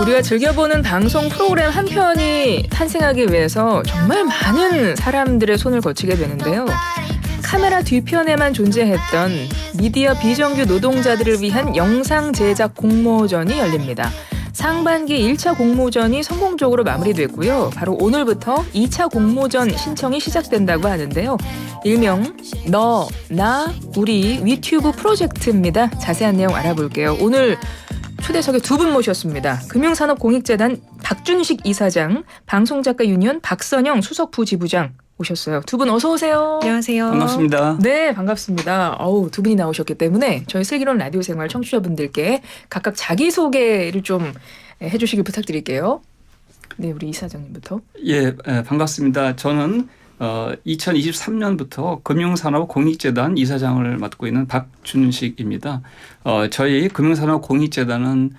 우리가 즐겨보는 방송 프로그램 한 편이 탄생하기 위해서 정말 많은 사람들의 손을 거치게 되는데요. 카메라 뒤편에만 존재했던 미디어 비정규 노동자들을 위한 영상 제작 공모전이 열립니다. 상반기 1차 공모전이 성공적으로 마무리됐고요. 바로 오늘부터 2차 공모전 신청이 시작된다고 하는데요. 일명 너, 나, 우리 위튜브 프로젝트입니다. 자세한 내용 알아볼게요. 오늘 초대석에 두 분 모셨습니다. 금융산업공익재단 박준식 이사장, 방송작가 유니온 박선영 수석 부지부장 오셨어요. 두 분 어서 오세요. 안녕하세요. 반갑습니다. 네, 반갑습니다. 두 분이 나오셨기 때문에 저희 슬기로운 라디오 생활 청취자분들께 각각 자기소개를 좀 해주시길 부탁드릴게요. 네, 우리 이사장님부터. 예, 반갑습니다. 저는 2023년부터 금융산업공익재단 이사장을 맡고 있는 박준식입니다. 저희 금융산업공익재단은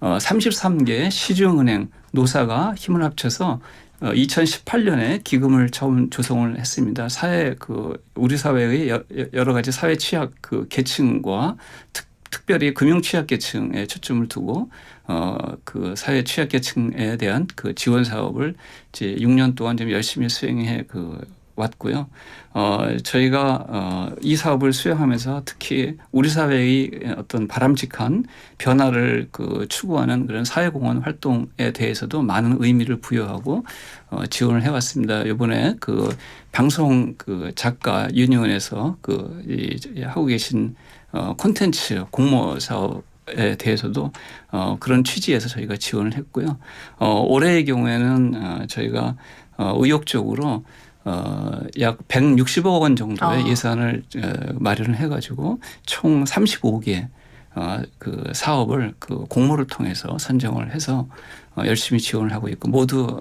33개 시중은행 노사가 힘을 합쳐서 2018년에 기금을 처음 조성을 했습니다. 우리 사회의 여러 가지 사회 취약 계층과 특별히 금융 취약 계층에 초점을 두고 그 사회 취약 계층에 대한 그 지원 사업을 이제 6년 동안 좀 열심히 수행해 왔고요. 저희가 이 사업을 수행하면서 특히 우리 사회의 어떤 바람직한 변화를 추구하는 그런 사회공헌 활동에 대해서도 많은 의미를 부여하고 지원을 해왔습니다. 이번에 방송 작가 유니온에서 하고 계신 콘텐츠 공모 사업에 대해서도 그런 취지에서 저희가 지원을 했고요. 올해의 경우에는 저희가 의욕적으로 약 160억 원 정도의 예산을 마련을 해가지고 총 35개 사업을 공모를 통해서 선정을 해서 열심히 지원을 하고 있고 모두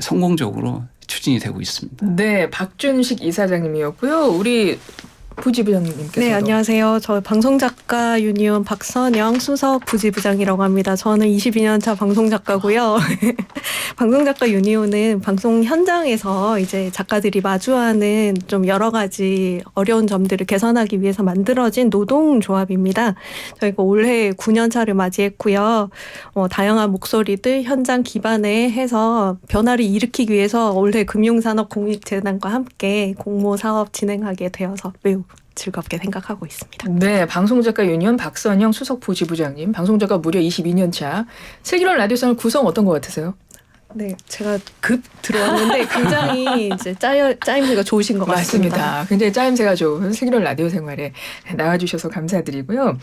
성공적으로 추진이 되고 있습니다. 네, 박준식 이사장님이었고요. 우리 부지부장님께서도. 네, 안녕하세요. 저 방송작가 유니온 박선영 수석 부지부장이라고 합니다. 저는 22년차 방송작가고요. 방송작가 유니온은 방송 현장에서 이제 작가들이 마주하는 좀 여러 가지 어려운 점들을 개선하기 위해서 만들어진 노동조합입니다. 저희가 올해 9년차를 맞이했고요. 다양한 목소리들 현장 기반에 해서 변화를 일으키기 위해서 올해 금융산업공익재단과 함께 공모 사업 진행하게 되어서 매우 즐겁게 생각하고 있습니다. 네, 방송작가 유니온 박선영 수석 부지부장님, 방송작가 무려 22년 차. 슬기로운 라디오상을 구성 어떤 것 같으세요? 네, 제가 급 들어왔는데 굉장히 이제 짜임새가 좋으신 것 같습니다. 맞습니다. 굉장히 짜임새가 좋은 슬기로운 라디오 생활에 나와주셔서 감사드리고요.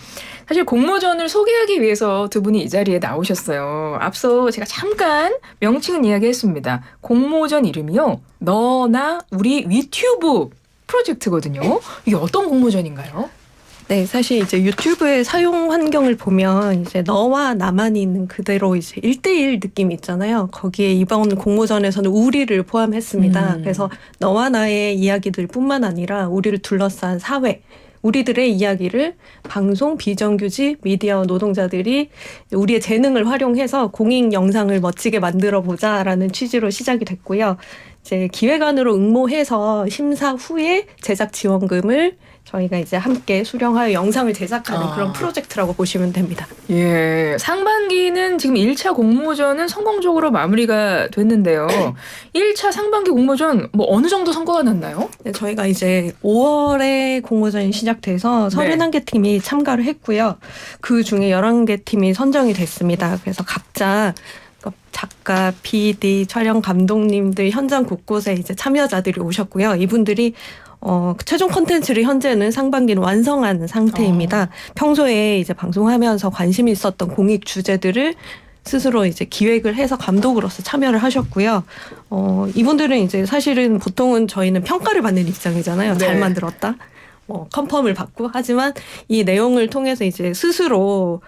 사실 공모전을 소개하기 위해서 두 분이 이 자리에 나오셨어요. 앞서 제가 잠깐 명칭은 이야기했습니다. 공모전 이름이요. 너나 우리 위튜브 프로젝트거든요. 이게 어떤 공모전인가요? 네, 사실 이제 유튜브의 사용 환경을 보면 이제 너와 나만이 있는 그대로 이제 1대1 느낌이 있잖아요. 거기에 이번 공모전에서는 우리를 포함했습니다. 그래서 너와 나의 이야기들뿐만 아니라 우리를 둘러싼 사회, 우리들의 이야기를 방송, 비정규직, 미디어 노동자들이 우리의 재능을 활용해서 공익 영상을 멋지게 만들어 보자라는 취지로 시작이 됐고요. 이제 기획안으로 응모해서 심사 후에 제작 지원금을 저희가 이제 함께 수령하여 영상을 제작하는 그런 프로젝트라고 보시면 됩니다. 예, 상반기는 지금 1차 공모전은 성공적으로 마무리가 됐는데요. 1차 상반기 공모전 어느 정도 성과가 났나요? 네, 저희가 이제 5월에 공모전이 시작돼서 31개 팀이 참가를 했고요. 그 중에 11개 팀이 선정이 됐습니다. 그래서 각자 작가, PD, 촬영 감독님들 현장 곳곳에 이제 참여자들이 오셨고요. 이분들이 최종 콘텐츠를 현재는 상반기는 완성한 상태입니다. 평소에 이제 방송하면서 관심이 있었던 공익 주제들을 스스로 이제 기획을 해서 감독으로서 참여를 하셨고요. 이분들은 이제 사실은 보통은 저희는 평가를 받는 입장이잖아요. 네. 잘 만들었다. 컨펌을 받고 하지만 이 내용을 통해서 이제 스스로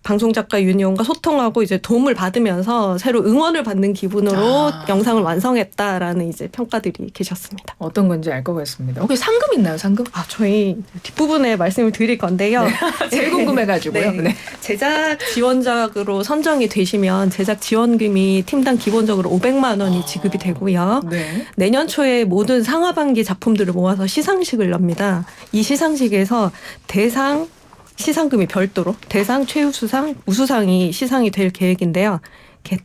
방송작가 유니온과 소통하고 이제 도움을 받으면서 새로 응원을 받는 기분으로 영상을 완성했다라는 이제 평가들이 계셨습니다. 어떤 건지 알 것 같습니다. 혹시 상금 있나요, 상금? 저희 뒷부분에 말씀을 드릴 건데요. 네. 제일 궁금해가지고요. 네. 네. 제작 지원작으로 선정이 되시면 제작 지원금이 팀당 기본적으로 500만 원이 지급이 되고요. 네. 내년 초에 모든 상하반기 작품들을 모아서 시상식을 엽니다. 이 시상식에서 대상 시상금이 별도로 대상, 최우수상, 우수상이 시상이 될 계획인데요.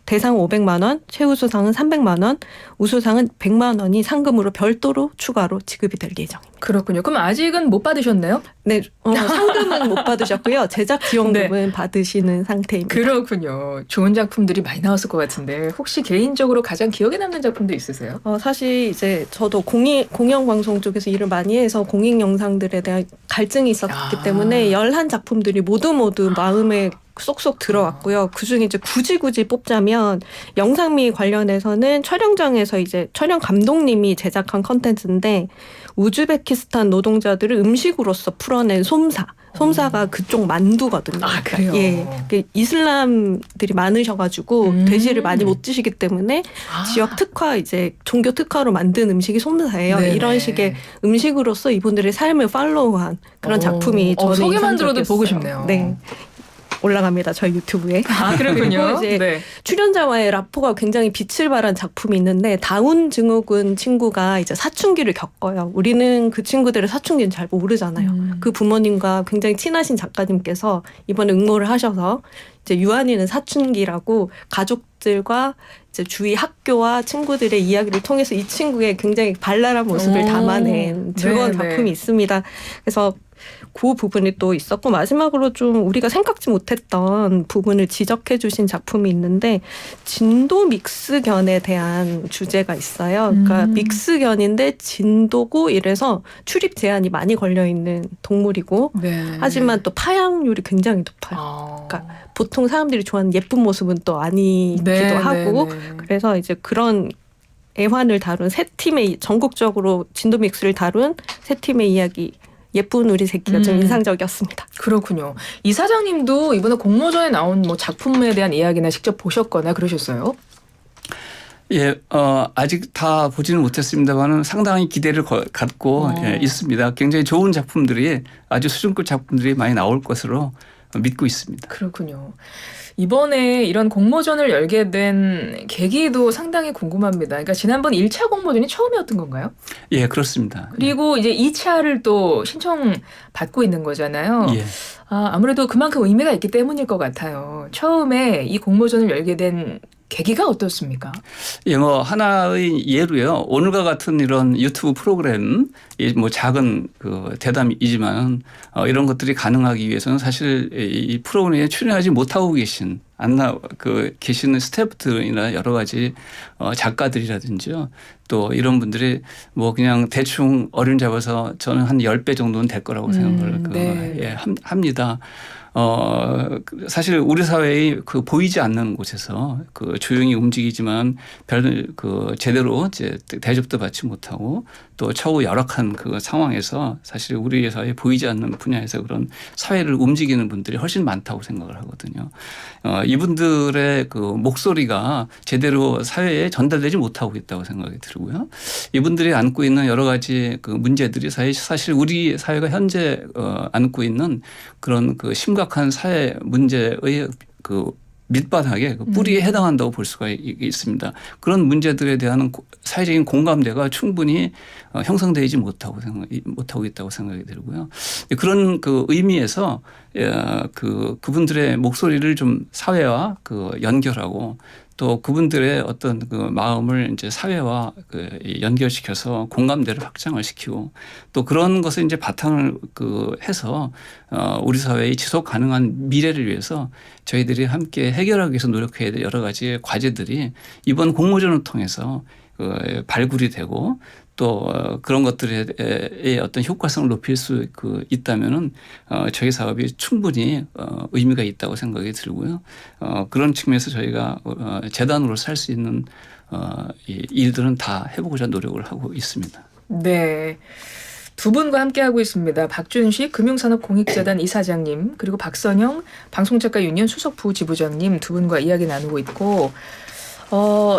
대상 500만 원, 최우수상은 300만 원, 우수상은 100만 원이 상금으로 별도로 추가로 지급이 될 예정입니다. 그렇군요. 그럼 아직은 못 받으셨나요? 네, 상금은 못 받으셨고요. 제작 지원금은 받으시는 상태입니다. 그렇군요. 좋은 작품들이 많이 나왔을 것 같은데 혹시 개인적으로 가장 기억에 남는 작품도 있으세요? 사실 이제 저도 공영방송 쪽에서 일을 많이 해서 공익 영상들에 대한 갈증이 있었기 때문에 11작품들이 모두 마음에 쏙쏙 들어왔고요. 그중에 이제 굳이 뽑자면 영상미 관련해서는 촬영장에서 이제 촬영 감독님이 제작한 컨텐츠인데 우즈베키스탄 노동자들을 음식으로서 풀어낸 솜사가 그쪽 만두거든요. 아, 그래요? 예. 이슬람들이 많으셔가지고 돼지를 많이 못 드시기 때문에 지역 특화 이제 종교 특화로 만든 음식이 솜사예요. 네네. 이런 식의 음식으로서 이분들의 삶을 팔로우한 그런 작품이 저는 소개만 들어도 인상적이었어요. 보고 싶네요. 네. 올라갑니다. 저희 유튜브에. 아, 그렇군요. 그리고 이제 네. 출연자와의 라포가 굉장히 빛을 발한 작품이 있는데 다운 증후군 친구가 이제 사춘기를 겪어요. 우리는 그 친구들의 사춘기는 잘 모르잖아요. 그 부모님과 굉장히 친하신 작가님께서 이번에 응모를 하셔서 이제 유한이는 사춘기라고 가족들과 이제 주위 학교와 친구들의 이야기를 통해서 이 친구의 굉장히 발랄한 모습을 담아낸 즐거운 작품이 있습니다. 그래서 그 부분이 또 있었고 마지막으로 좀 우리가 생각지 못했던 부분을 지적해 주신 작품이 있는데 진도 믹스견에 대한 주제가 있어요. 그러니까 믹스견인데 진도고 이래서 출입 제한이 많이 걸려 있는 동물이고 하지만 또 파양률이 굉장히 높아요. 그러니까 보통 사람들이 좋아하는 예쁜 모습은 또 아니기도 하고 그래서 이제 그런 애환을 다룬 세 팀의 전국적으로 진도 믹스를 다룬 세 팀의 이야기 예쁜 우리 새끼가 좀 인상적이었습니다. 그렇군요. 이 사장님도 이번에 공모전에 나온 뭐 작품에 대한 이야기나 직접 보셨거나 그러셨어요? 예, 아직 다 보지는 못했습니다만은 상당히 기대를 갖고 있습니다. 굉장히 좋은 작품들이 아주 수준급 작품들이 많이 나올 것으로 믿고 있습니다. 그렇군요. 이번에 이런 공모전을 열게 된 계기도 상당히 궁금합니다. 그러니까 지난번 1차 공모전이 처음이었던 건가요? 예, 그렇습니다. 그리고 이제 2차를 또 신청받고 있는 거잖아요. 예. 아무래도 그만큼 의미가 있기 때문일 것 같아요. 처음에 이 공모전을 열게 된 계기가 어떻습니까? 예, 뭐 하나의 예로요. 오늘과 같은 이런 유튜브 프로그램, 뭐 작은 그 대담이지만 이런 것들이 가능하기 위해서는 사실 이 프로그램에 출연하지 못하고 계시는 스태프들이나 여러 가지 작가들이라든지요. 또 이런 분들이 뭐 그냥 대충 어른 잡아서 저는 한 10배 정도는 될 거라고 생각을 합니다. 사실 우리 사회의 그 보이지 않는 곳에서 그 조용히 움직이지만 제대로 이제 대접도 받지 못하고 또 처우 열악한 그 상황에서 사실 우리 사회에 보이지 않는 분야에서 그런 사회를 움직이는 분들이 훨씬 많다고 생각을 하거든요. 이분들의 그 목소리가 제대로 사회에 전달되지 못하고 있다고 생각이 들고요. 이분들이 안고 있는 여러 가지 그 문제들이 사실 우리 사회가 현재 안고 있는 그런 그 심각한 사회 문제의 그 밑바닥에 그 뿌리에 해당한다고 볼 수가 있습니다. 그런 문제들에 대한 사회적인 공감대가 충분히 형성되지 못하고 있다고 생각이 들고요. 그런 그 의미에서 그분들의 목소리를 좀 사회와 그 연결하고 또 그분들의 어떤 그 마음을 이제 사회와 연결시켜서 공감대를 확장을 시키고 또 그런 것을 이제 바탕을 해서 우리 사회의 지속 가능한 미래를 위해서 저희들이 함께 해결하기 위해서 노력해야 될 여러 가지 과제들이 이번 공모전을 통해서 발굴이 되고 또 그런 것들의 어떤 효과성을 높일 수 있다면은 저희 사업이 충분히 의미가 있다고 생각이 들고요. 그런 측면에서 저희가 재단으로서 할 수 있는 일들은 다 해보고자 노력을 하고 있습니다. 네. 두 분과 함께하고 있습니다. 박준식 금융산업공익재단 이사장님 그리고 박선영 방송작가 유니언 수석 부지부장님 두 분과 이야기 나누고 있고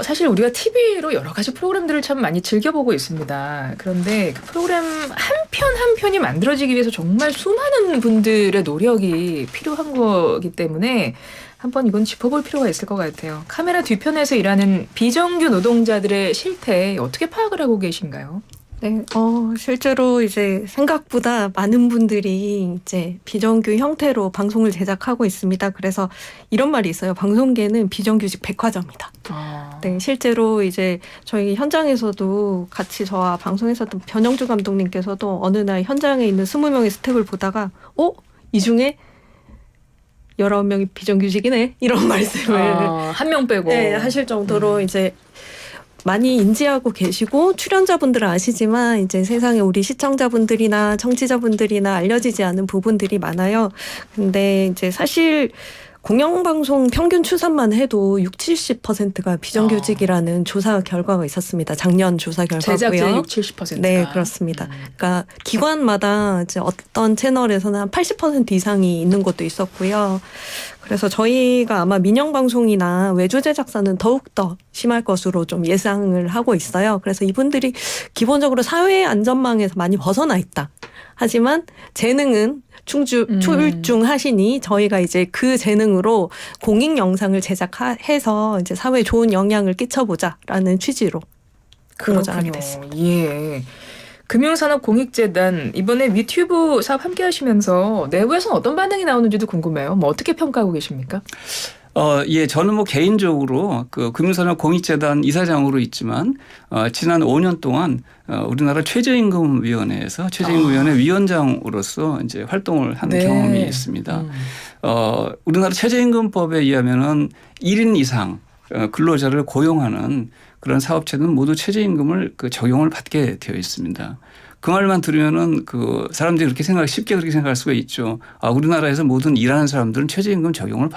사실 우리가 TV로 여러 가지 프로그램들을 참 많이 즐겨보고 있습니다. 그런데 그 프로그램 한 편 한 편이 만들어지기 위해서 정말 수많은 분들의 노력이 필요한 거기 때문에 한번 이건 짚어볼 필요가 있을 것 같아요. 카메라 뒤편에서 일하는 비정규 노동자들의 실태 어떻게 파악을 하고 계신가요? 네, 실제로 이제 생각보다 많은 분들이 이제 비정규 형태로 방송을 제작하고 있습니다. 그래서 이런 말이 있어요. 방송계는 비정규직 백화점이다. 네, 실제로 이제 저희 현장에서도 같이 저와 방송에서도 변영주 감독님께서도 어느 날 현장에 있는 20명의 스텝을 보다가 이 중에 19명이 비정규직이네 이런 말씀을 한 명 빼고 네, 하실 정도로 이제 많이 인지하고 계시고 출연자분들은 아시지만 이제 세상에 우리 시청자분들이나 청취자분들이나 알려지지 않은 부분들이 많아요. 근데 이제 사실 공영방송 평균 추산만 해도 60-70%가 비정규직이라는 조사 결과가 있었습니다. 작년 조사 결과고요. 제작진의 60-70%가. 네, 그렇습니다. 그러니까 기관마다 이제 어떤 채널에서는 한 80% 이상이 있는 곳도 있었고요. 그래서 저희가 아마 민영방송이나 외주 제작사는 더욱더 심할 것으로 좀 예상을 하고 있어요. 그래서 이분들이 기본적으로 사회의 안전망에서 많이 벗어나 있다. 하지만 재능은 출중하시니 저희가 이제 그 재능으로 공익 영상을 제작해서 이제 사회에 좋은 영향을 끼쳐보자라는 취지로 공모전 하게 됐습니다. 예. 금융산업공익재단 이번에 유튜브 사업 함께 하시면서 내부에서는 어떤 반응이 나오는지도 궁금해요. 뭐 어떻게 평가하고 계십니까? 예, 저는 뭐 개인적으로 그 금융산업공익재단 이사장으로 있지만 지난 5년 동안 우리나라 최저임금위원회에서 최저임금위원회 위원장으로서 이제 활동을 하는 네. 경험이 있습니다. 우리나라 최저임금법에 의하면은 1인 이상 근로자를 고용하는 그런 사업체는 모두 최저임금을 적용을 받게 되어 있습니다. 그 말만 들으면은 사람들이 쉽게 그렇게 생각할 수가 있죠. 우리나라에서 모든 일하는 사람들은 최저임금 적용을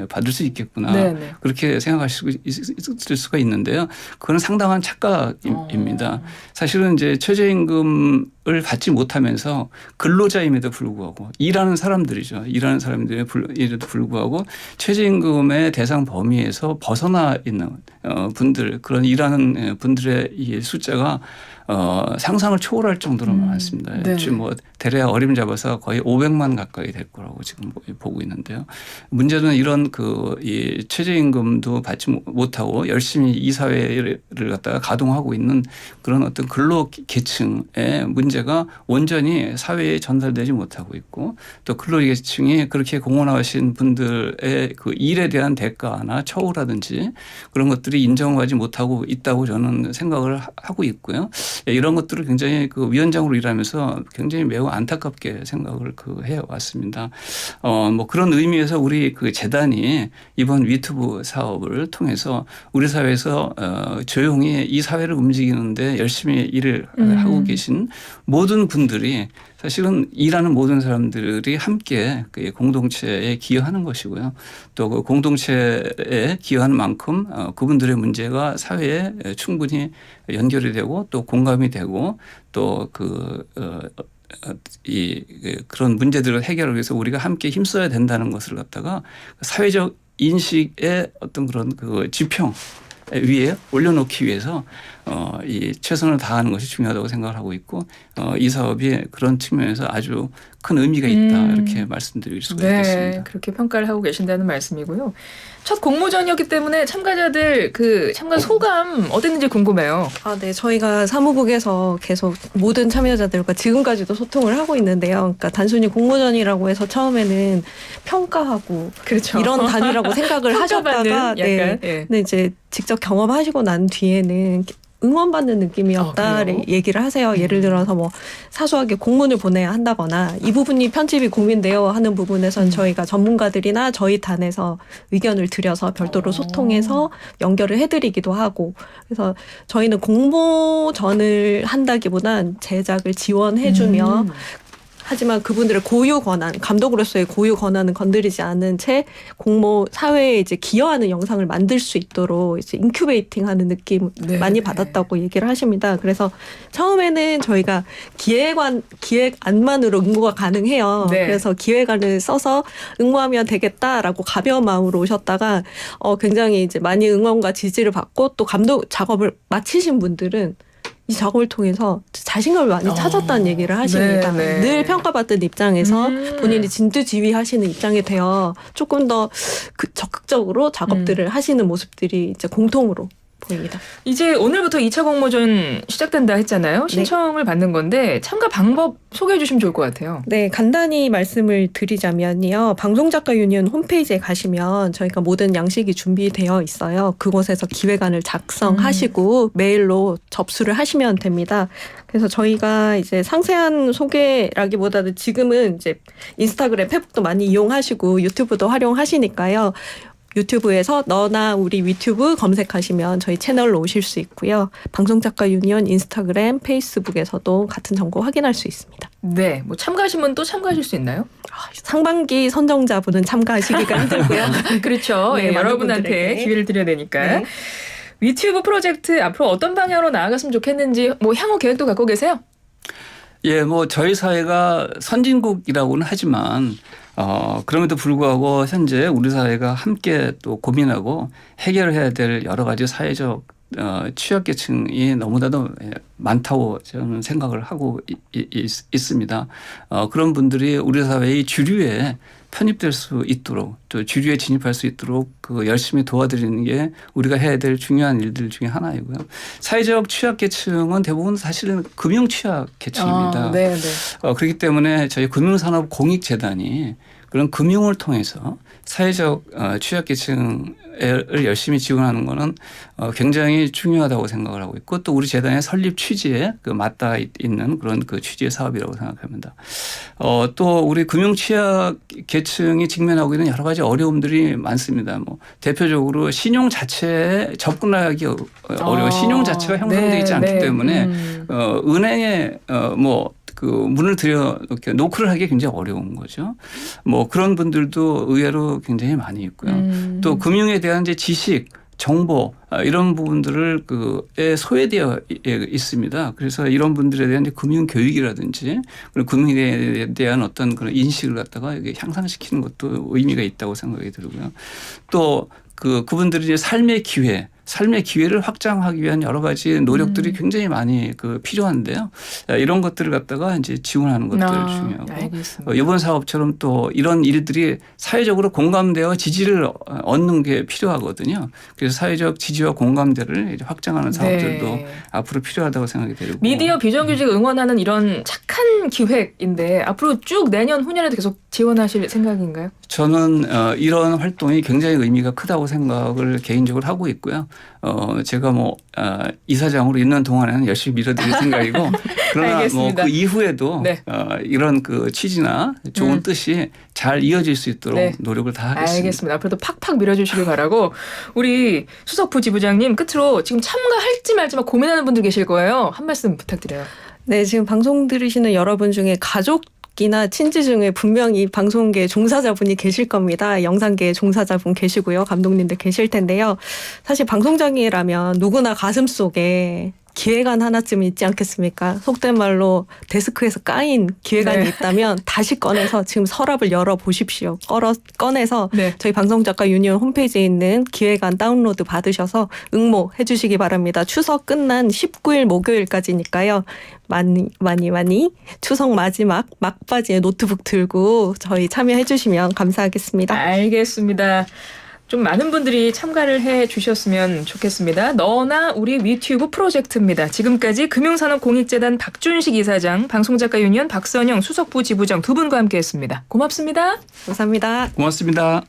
받을 수 있겠구나. 네네. 그렇게 있을 수가 있는데요. 그건 상당한 착각입니다. 사실은 이제 최저임금을 받지 못하면서 근로자임에도 불구하고 일하는 사람들이죠. 일하는 사람들에도 불구하고 최저임금의 대상 범위에서 벗어나 있는 분들, 그런 일하는 분들의 이 숫자가 상상을 초월할 정도로 많습니다. 네. 지금 뭐 대략 어림잡아서 거의 500만 가까이 될 거라고 지금 보고 있는데요. 문제는 이런 이 최저임금도 받지 못하고 열심히 이 사회를 갖다가 가동하고 있는 그런 어떤 근로계층의 문제가 온전히 사회에 전달되지 못하고 있고 또 근로계층이 그렇게 공헌하신 분들의 그 일에 대한 대가나 처우라든지 그런 것들이 인정하지 못하고 있다고 저는 생각을 하고 있고요. 이런 것들을 굉장히 위원장으로 일하면서 굉장히 매우 안타깝게 생각을 해왔습니다. 뭐 그런 의미에서 우리 재단이 이번 유튜브 사업을 통해서 우리 사회에서 조용히 이 사회를 움직이는데 열심히 일을 하고 계신 모든 분들이 사실은 일하는 모든 사람들이 함께 공동체에 기여하는 것이고요. 또 그 공동체에 기여하는 만큼 그분들의 문제가 사회에 충분히 연결이 되고 또 공감이 되고 또 그런 문제들을 해결하기 위해서 우리가 함께 힘써야 된다는 것을 갖다가 사회적 인식의 어떤 그런 지평 위에 올려놓기 위해서 이 최선을 다하는 것이 중요하다고 생각을 하고 있고 이 사업이 그런 측면에서 아주 큰 의미가 있다 이렇게 말씀드릴 수가 있겠습니다. 그렇게 평가를 하고 계신다는 말씀이고요. 첫 공모전이었기 때문에 참가자들 참가 소감 어땠는지 궁금해요. 네, 저희가 사무국에서 계속 모든 참여자들과 지금까지도 소통을 하고 있는데요. 그러니까 단순히 공모전이라고 해서 처음에는 평가하고 그렇죠. 이런 단위라고 생각을 하셨다가 근데 이제 직접 경험하시고 난 뒤에는 응원받는 느낌이었다 얘기를 하세요. 예를 들어서 뭐 사소하게 공문을 보내야 한다거나 이 부분이 편집이 고민되어 하는 부분에선 저희가 전문가들이나 저희 단에서 의견을 드려서 별도로 소통해서 연결을 해드리기도 하고 그래서 저희는 공모전을 한다기보단 제작을 지원해주며 하지만 그분들의 고유 권한, 감독으로서의 고유 권한은 건드리지 않은 채 공모 사회에 이제 기여하는 영상을 만들 수 있도록 이제 인큐베이팅하는 느낌 많이 받았다고 얘기를 하십니다. 그래서 처음에는 저희가 기획안만으로 응모가 가능해요. 그래서 기획안을 써서 응모하면 되겠다라고 가벼운 마음으로 오셨다가 굉장히 이제 많이 응원과 지지를 받고 또 감독 작업을 마치신 분들은 이 작업을 통해서 자신감을 많이 찾았다는 얘기를 하십니다. 늘 평가받던 입장에서 본인이 진두지휘하시는 입장이 되어 조금 더 적극적으로 작업들을 하시는 모습들이 이제 공통으로 보입니다. 이제 오늘부터 2차 공모전 시작된다 했잖아요. 신청을 받는 건데 참가 방법 소개해 주시면 좋을 것 같아요. 네, 간단히 말씀을 드리자면요. 방송작가 유니언 홈페이지에 가시면 저희가 모든 양식이 준비되어 있어요. 그곳에서 기획안을 작성하시고 메일로 접수를 하시면 됩니다. 그래서 저희가 이제 상세한 소개라기보다는 지금은 이제 인스타그램, 페북도 많이 이용하시고 유튜브도 활용하시니까요. 유튜브에서 너나 우리 위튜브 검색하시면 저희 채널로 오실 수 있고요. 방송작가 유니언 인스타그램, 페이스북에서도 같은 정보 확인할 수 있습니다. 네, 뭐 참가하시면 또 참가하실 수 있나요? 상반기 선정자분은 참가하시기가 힘들고요. 그렇죠. 네, 예, 많은 여러분한테 분들에게. 기회를 드려야 되니까. 네. 위튜브 프로젝트 앞으로 어떤 방향으로 나아갔으면 좋겠는지 뭐 향후 계획도 갖고 계세요? 예, 뭐 저희 사회가 선진국이라고는 하지만 그럼에도 불구하고 현재 우리 사회가 함께 또 고민하고 해결해야 될 여러 가지 사회적 취약계층이 너무나도 많다고 저는 생각을 하고 있습니다. 그런 분들이 우리 사회의 주류에 편입될 수 있도록 또 주류에 진입할 수 있도록 그 열심히 도와드리는 게 우리가 해야 될 중요한 일들 중에 하나이고요. 사회적 취약계층은 대부분 사실은 금융 취약계층입니다. 네. 그렇기 때문에 저희 금융산업공익재단이 그런 금융을 통해서 사회적 취약계층을 열심히 지원하는 것은 굉장히 중요하다고 생각을 하고 있고 또 우리 재단의 설립 취지에 그 맞닿아 있는 그런 그 취지의 사업이라고 생각합니다. 또 우리 금융 취약계층이 직면하고 있는 여러 가지 어려움들이 많습니다. 뭐 대표적으로 신용 자체에 접근하기 어려워. 신용 자체가 형성되어 있지 않기 때문에 은행에 그 문을 들여 노크를 하기 굉장히 어려운 거죠. 뭐 그런 분들도 의외로 굉장히 많이 있고요. 또 금융에 대한 이제 지식, 정보 이런 부분들을 그에 소외되어 있습니다. 그래서 이런 분들에 대한 이제 금융 교육이라든지 그리고 금융에 대한 어떤 그런 인식을 갖다가 이게 향상시키는 것도 의미가 있다고 생각이 들고요. 또 그분들이 이제 삶의 기회를 확장하기 위한 여러 가지 노력들이 굉장히 많이 필요한데요. 이런 것들을 갖다가 이제 지원하는 것들 중요하고 알겠습니다. 이번 사업처럼 또 이런 일들이 사회적으로 공감대와 지지를 얻는 게 필요하거든요. 그래서 사회적 지지와 공감대를 이제 확장하는 사업들도 앞으로 필요하다고 생각이 들고 미디어 비정규직 응원하는 이런 착한 기획인데 앞으로 쭉 내년 후년에도 계속 지원하실 생각인가요? 저는 이런 활동이 굉장히 의미가 크다고 생각을 개인적으로 하고 있고요. 제가 이사장으로 있는 동안에는 열심히 밀어드릴 생각이고 그러나 그 이후에도 이런 그 취지나 좋은 뜻이 잘 이어질 수 있도록 노력을 다하겠습니다. 알겠습니다. 앞으로도 팍팍 밀어주시길 바라고 우리 수석부 지부장님 끝으로 지금 참가할지 말지 막 고민하는 분들 계실 거예요. 한 말씀 부탁드려요. 네, 지금 방송 들으시는 여러분 중에 가족이나 친지 중에 분명히 방송계 종사자분이 계실 겁니다. 영상계 종사자분 계시고요. 감독님들 계실 텐데요. 사실 방송장애라면 누구나 가슴속에 기획안 하나쯤 있지 않겠습니까? 속된 말로 데스크에서 까인 기획안이 있다면 다시 꺼내서 지금 서랍을 열어보십시오. 꺼내서 저희 방송작가 유니온 홈페이지에 있는 기획안 다운로드 받으셔서 응모해 주시기 바랍니다. 추석 끝난 19일 목요일까지니까요. 많이 추석 마지막 막바지에 노트북 들고 저희 참여해 주시면 감사하겠습니다. 알겠습니다. 좀 많은 분들이 참가를 해 주셨으면 좋겠습니다. 너나 우리 위튜브 프로젝트입니다. 지금까지 금융산업공익재단 박준식 이사장, 방송작가 유니언 박선영 수석부 지부장 두 분과 함께했습니다. 고맙습니다. 감사합니다. 고맙습니다.